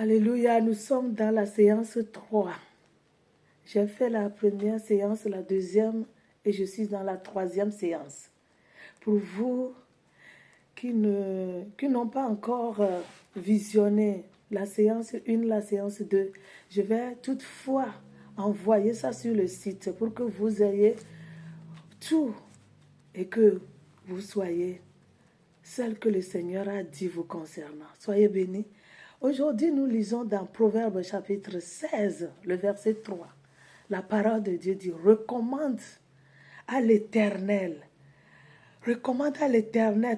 Alléluia, nous sommes dans la séance 3. J'ai fait la première séance, la deuxième, et je suis dans la troisième séance. Pour vous qui n'ont pas encore visionné la séance 1, la séance 2, je vais toutefois envoyer ça sur le site pour que vous ayez tout et que vous soyez celle que le Seigneur a dit vous concernant. Soyez bénis. Aujourd'hui, nous lisons dans Proverbes chapitre 16, le verset 3. La parole de Dieu dit, recommande à l'Éternel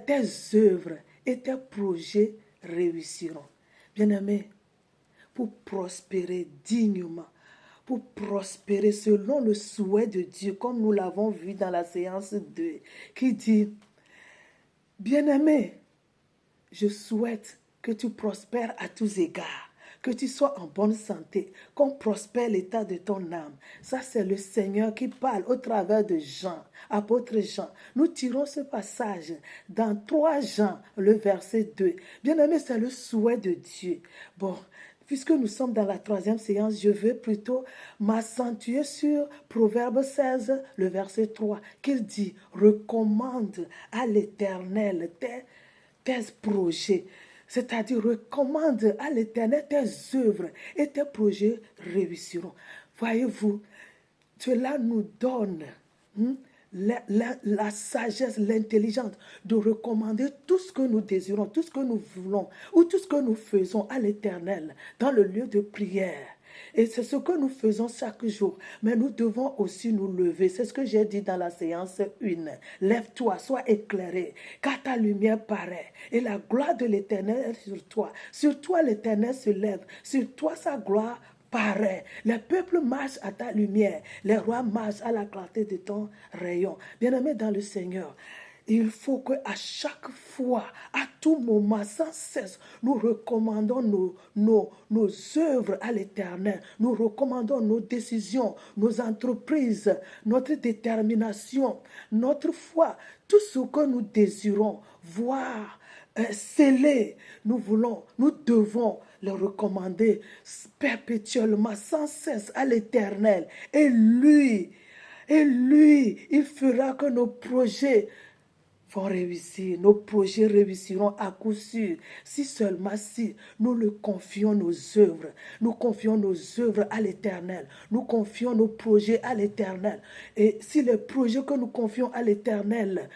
tes œuvres et tes projets réussiront. Bien-aimés, pour prospérer dignement, pour prospérer selon le souhait de Dieu, comme nous l'avons vu dans la séance 2, qui dit, bien-aimé, je souhaite que tu prospères à tous égards, que tu sois en bonne santé, qu'on prospère l'état de ton âme. Ça, c'est le Seigneur qui parle au travers de Jean, apôtre Jean. Nous tirons ce passage dans 3 Jean, le verset 2. Bien-aimé, c'est le souhait de Dieu. Bon, puisque nous sommes dans la troisième séance, je veux plutôt m'accentuer sur Proverbe 16, le verset 3, qu'il dit, recommande à l'Éternel tes projets, c'est-à-dire recommande à l'Éternel tes œuvres et tes projets réussiront. Voyez-vous, cela nous donne la sagesse, l'intelligence de recommander tout ce que nous désirons, tout ce que nous voulons ou tout ce que nous faisons à l'Éternel dans le lieu de prière. Et c'est ce que nous faisons chaque jour. Mais nous devons aussi nous lever. C'est ce que j'ai dit dans la séance 1. Lève-toi, sois éclairé, car ta lumière paraît. Et la gloire de l'Éternel est sur toi. Sur toi, l'Éternel se lève. Sur toi, sa gloire paraît. Les peuples marchent à ta lumière. Les rois marchent à la clarté de ton rayon. Bien-aimés dans le Seigneur, il faut qu'à chaque fois, à tout moment, sans cesse, nous recommandons nos œuvres à l'Éternel. Nous recommandons nos décisions, nos entreprises, notre détermination, notre foi, tout ce que nous désirons voir scellé. Nous devons le recommander perpétuellement, sans cesse à l'Éternel. Et lui, il fera que nos projets vont réussir, nos projets réussiront à coup sûr, si seulement si nous le confions nos œuvres, nous confions nos œuvres à l'Éternel, nous confions nos projets à l'Éternel. Et si les projets que nous confions à l'Éternel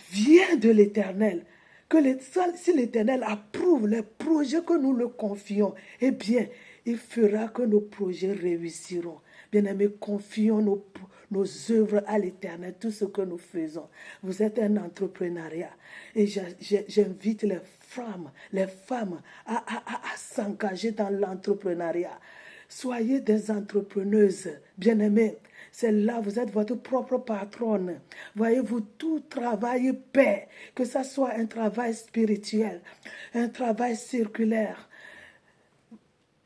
viennent de l'Éternel, si l'Éternel approuve les projets que nous le confions, eh bien, il fera que nos projets réussiront. Bien-aimés, confions nos œuvres à l'Éternel, tout ce que nous faisons. Vous êtes un entrepreneuriat et j'invite les femmes à s'engager dans l'entrepreneuriat. Soyez des entrepreneuses, bien-aimées. C'est là, vous êtes votre propre patronne. Voyez-vous, tout travail paie, que ce soit un travail spirituel, un travail circulaire.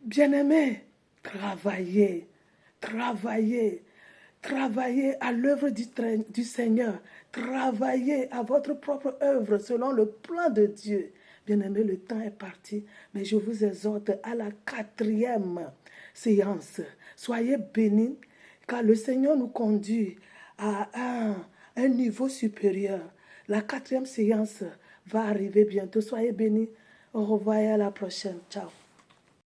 Bien-aimés, travaillez à l'œuvre du Seigneur. Travaillez à votre propre œuvre selon le plan de Dieu. Bien-aimés, le temps est parti, mais je vous exhorte à la 4e séance. Soyez bénis, car le Seigneur nous conduit à un niveau supérieur. La 4e séance va arriver bientôt. Soyez bénis. Au revoir et à la prochaine. Ciao.